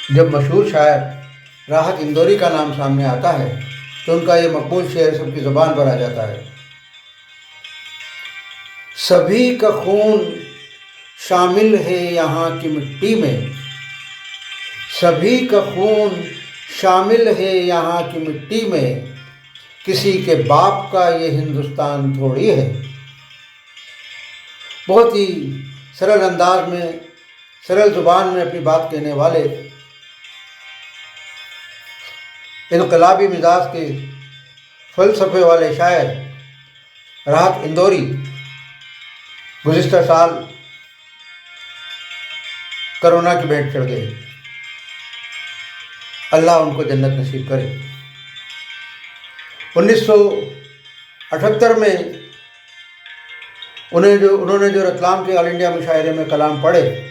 जब मशहूर शायर राहत इंदौरी का नाम सामने आता है तो उनका ये मकबूल शेर सबकी ज़ुबान पर आ जाता है। सभी का खून शामिल है यहाँ की मिट्टी में, सभी का खून शामिल है यहाँ की मिट्टी में, किसी के बाप का ये हिंदुस्तान थोड़ी है। बहुत ही सरल अंदाज में, सरल ज़ुबान में अपनी बात कहने वाले इनकलाबी मिजाज के फ़लसफ़े वाले शायर राहत इंदौरी गुज़िश्ता साल कोरोना की भेंट चढ़ गए। अल्लाह उनको जन्नत नसीब करे। 1978 में उन्होंने जो रतलाम के ऑल इंडिया मुशायरे में कलाम पढ़े,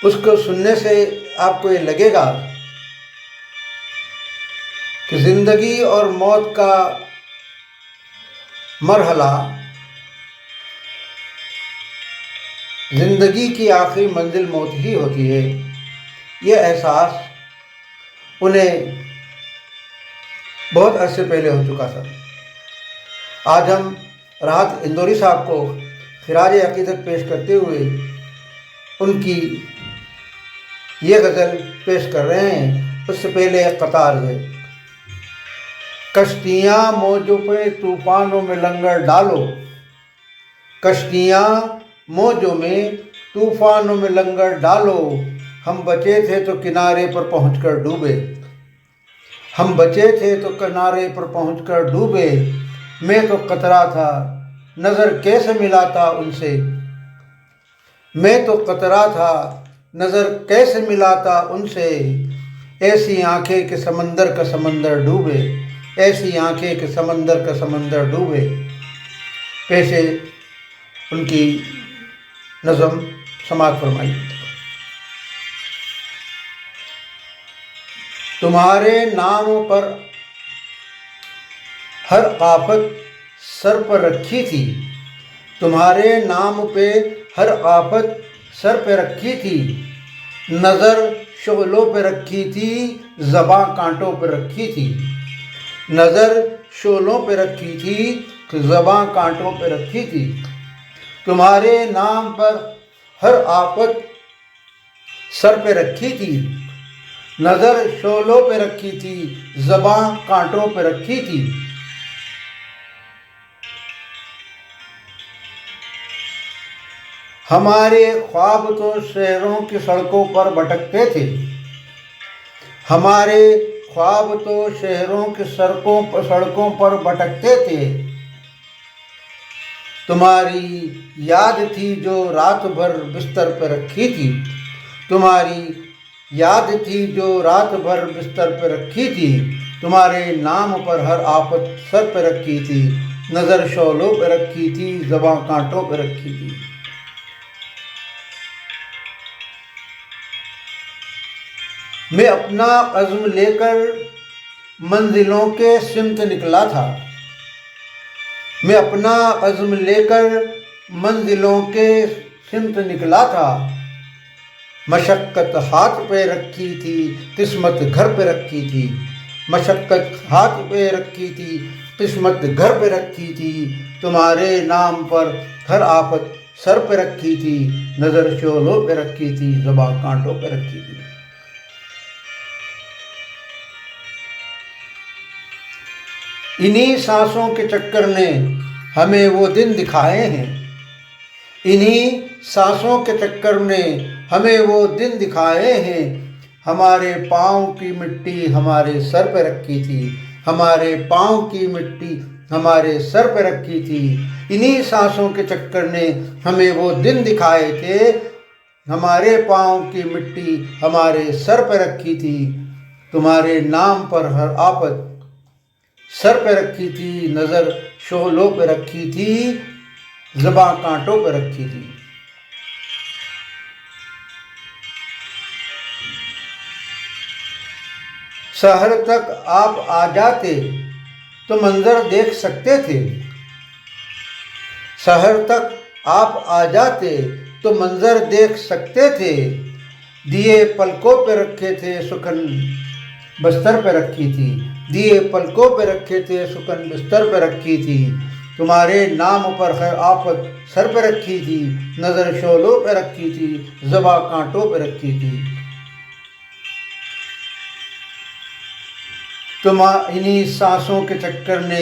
उसको सुनने से आपको ये लगेगा कि ज़िंदगी और मौत का मरहला, ज़िंदगी की आखिरी मंजिल मौत ही होती है। ये एहसास उन्हें बहुत अरसे पहले हो चुका था। आज हम राहत इंदौरी साहब को खिराज अकीदत पेश करते हुए उनकी ये गज़ल पेश कर रहे हैं। उससे पहले एक कतार है। कश्तियाँ मौजों पे तूफ़ानों में लंगर डालो, कश्तियाँ मौजों में तूफ़ानों में लंगर डालो, हम बचे थे तो किनारे पर पहुंचकर डूबे, हम बचे थे तो किनारे पर पहुंचकर डूबे, मैं तो कतरा था नज़र कैसे मिलाता उनसे, मैं तो कतरा था नज़र कैसे मिलाता उनसे, ऐसी आंखें के समंदर का समंदर डूबे, ऐसी आंखें के समंदर का समंदर डूबे। पेशे उनकी नज़म समाअत फरमाई। तुम्हारे नाम पर हर आफत सर पर रखी थी, तुम्हारे नाम पे हर आफत सर पे रखी थी, नज़र शोलों पे रखी थी, ज़बां कांटों पे रखी थी, नज़र शोलों पे रखी थी, ज़बां कांटों पे रखी थी। तुम्हारे नाम पर हर आफत सर पे रखी थी, नज़र शोलों पे रखी थी, ज़बां कांटों पे रखी थी। हमारे ख्वाब तो शहरों की सड़कों पर भटकते थे, हमारे ख्वाब तो शहरों की सड़कों पर भटकते थे, तुम्हारी याद थी जो रात भर बिस्तर पर रखी थी, तुम्हारी याद थी जो रात भर बिस्तर पर रखी थी, तुम्हारे नाम पर हर आफत सर पर रखी थी, नज़र शोलों पर रखी थी, ज़बां कांटों पर रखी थी। मैं अपना अज़्म लेकर मंजिलों के सिमत निकला था, मैं अपना अज़्म लेकर मंजिलों के सिमत निकला था, मशक्क़त हाथ पे रखी थी, किस्मत घर पे रखी थी, मशक्क़त हाथ पे रखी थी, किस्मत घर पे रखी थी, तुम्हारे नाम पर हर आफत सर पे रखी थी, नज़र शोलों पे रखी थी, ज़बां कांटों पे रखी थी। इन्हीं सांसों के चक्कर ने हमें वो दिन दिखाए हैं, इन्हीं सांसों के चक्कर ने हमें वो दिन दिखाए हैं, हमारे पाँव की मिट्टी हमारे सर पे रखी थी, हमारे पाँव की मिट्टी हमारे सर पे रखी थी। इन्हीं सांसों के चक्कर ने हमें वो दिन दिखाए थे, हमारे पाँव की मिट्टी हमारे सर पे रखी थी, तुम्हारे नाम पर हर आफत सर पे रखी थी, नज़र शोलों पे रखी थी, ज़बां कांटों पे रखी थी। शहर तक आप आ जाते तो मंजर देख सकते थे, शहर तक आप आ जाते तो मंजर देख सकते थे, दिए पलकों पे रखे थे सुकन बिस्तर पे रखी थी, दिए पलकों पे रखे थे सुकन बिस्तर पे रखी थी, तुम्हारे नाम पर खैर आफत सर पे रखी थी, नज़र शोलों पे रखी थी, ज़बा कांटों पे रखी थी। तुम इन्हीं सांसों के चक्कर ने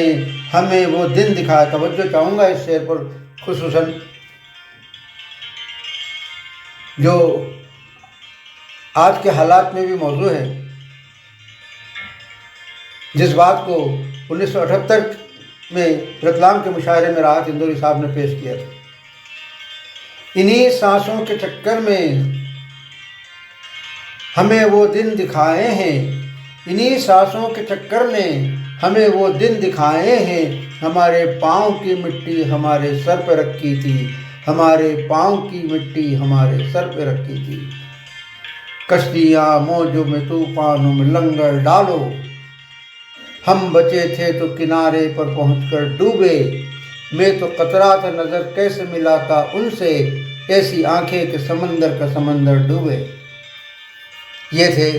हमें वो दिन दिखाया। तवज्जो चाहूँगा इस शेर पर खुसूसन, जो आज के हालात में भी मौजू है, जिस बात को 1978 में रतलाम के मुशायरे में राहत इंदौरी साहब ने पेश किया था। इन्हीं सांसों के चक्कर में हमें वो दिन दिखाए हैं, इन्हीं सांसों के चक्कर ने हमें वो दिन दिखाए हैं, हमारे पाँव की मिट्टी हमारे सर पर रखी थी, हमारे पाँव की मिट्टी हमारे सर पर रखी थी। कश्तियाँ मौजों में तूफानों में लंगर डालो, हम बचे थे तो किनारे पर पहुंचकर डूबे, मैं तो कतरा था नज़र कैसे मिलाता उनसे, ऐसी आंखें के समंदर का समंदर डूबे। ये थे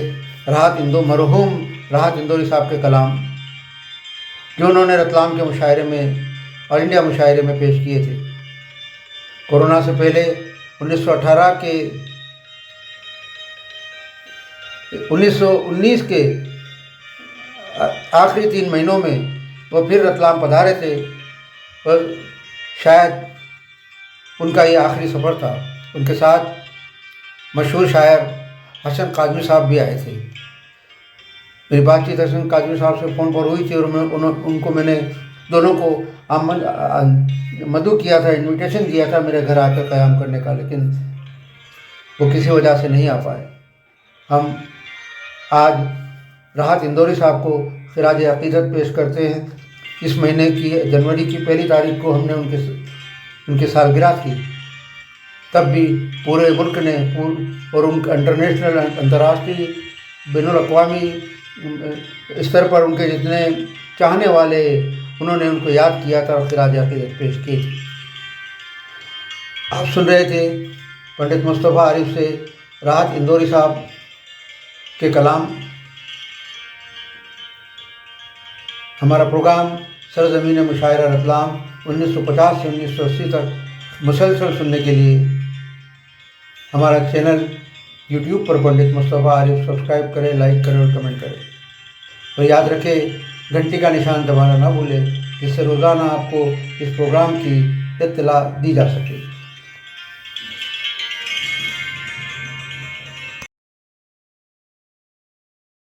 मरहूम राहत इंदौरी साहब के कलाम, जो उन्होंने रतलाम के मुशायरे में ऑल इंडिया मुशायरे में पेश किए थे। कोरोना से पहले 1919 के आखिरी 3 महीनों में वो फिर रतलाम पधारे थे, और शायद उनका ये आखिरी सफ़र था। उनके साथ मशहूर शायर हसन काज़मी साहब भी आए थे। मेरी बातचीत हसन काज़मी साहब से फ़ोन पर हुई थी, और उनको मैंने दोनों को मदऊ किया था, इनविटेशन दिया था मेरे घर आकर क़याम करने का, लेकिन वो किसी वजह से नहीं आ पाए। हम आज राहत इंदौरी साहब को खिराज अक़ीदत पेश करते हैं। इस महीने की जनवरी की 1 तारीख को हमने उनकी सालगिरह थी, तब भी पूरे मुल्क ने और उनका इंटरनेशनल अंतर्राष्ट्रीय बैनुल-अक़वामी स्तर पर उनके जितने चाहने वाले, उन्होंने उनको याद किया था और खिराज अक़ीदत पेश की थी। आप सुन रहे थे पंडित मुस्तफ़ा आरिफ से राहत इंदौरी साहब के कलाम। हमारा प्रोग्राम सरज़मीन मुशायरा रतलाम 1950 से 1980 तक मुसलसल सुनने के लिए हमारा चैनल यूट्यूब पर पंडित मुस्तफ़ा आरिफ सब्सक्राइब करें, लाइक करें और कमेंट करें। और याद रखें घंटी का निशान दबाना ना भूलें, जिससे रोज़ाना आपको इस प्रोग्राम की इत्तला दी जा सके।